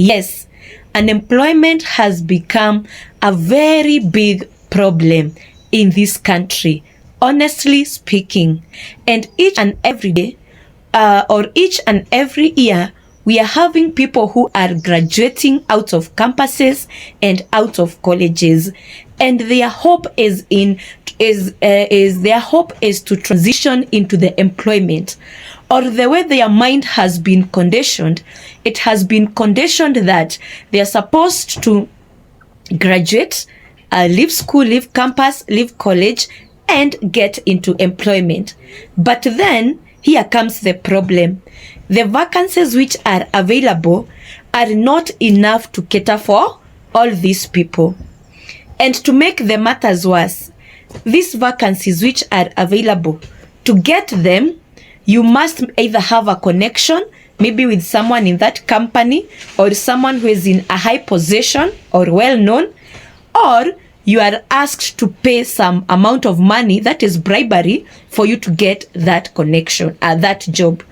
Yes, unemployment has become a very big problem in this country, honestly speaking. And each and every day, or each and every year, we are having people who are graduating out of campuses and out of colleges, and their hope is to transition into the employment. Or the way their mind has been conditioned, it has been conditioned that they are supposed to graduate, leave school, leave campus, leave college, and get into employment. But then here comes the problem. The vacancies which are available are not enough to cater for all these people. And to make the matters worse, these vacancies which are available, to get them, you must either have a connection, maybe with someone in that company, or someone who is in a high position or well known, or you are asked to pay some amount of money, that is bribery, for you to get that connection, that job.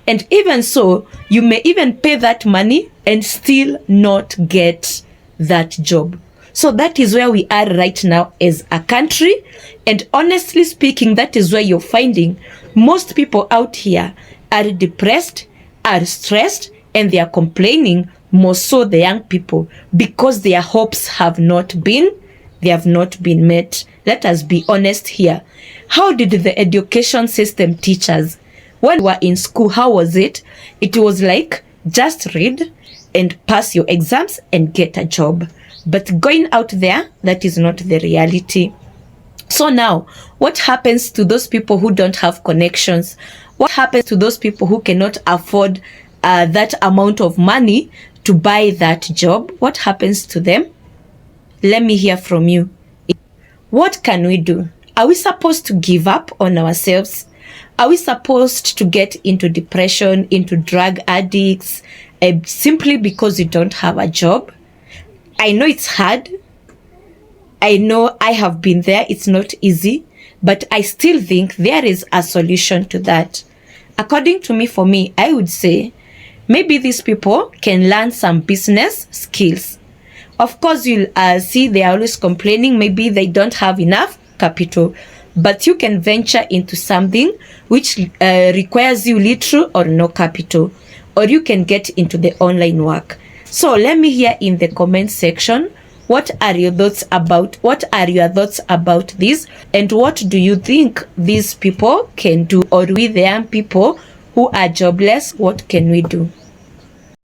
And even so, you may even pay that money and still not get that job. So that is where we are right now as a country. And honestly speaking, that is where you're finding most people out here are depressed, are stressed, and they are complaining, more so the young people, because their hopes have not been met. Let us be honest here. How did the education system teach us? When we were in school, how was it? It was like, just read and pass your exams and get a job. But going out there, that is not the reality. So now, what happens to those people who don't have connections? What happens to those people who cannot afford that amount of money to buy that job? What happens to them? Let me hear from you. What can we do? Are we supposed to give up on ourselves? Are we supposed to get into depression, into drug addicts, simply because you don't have a job? I know it's hard. I know I have been there. It's not easy, but I still think there is a solution to that. According to me, for me, I would say maybe these people can learn some business skills. Of course, you'll see they are always complaining. Maybe they don't have enough capital, but you can venture into something which requires you little or no capital, or you can get into the online work. So let me hear in the comment section, what are your thoughts about this, and what do you think these people can do? Or we the young people who are jobless, what can we do?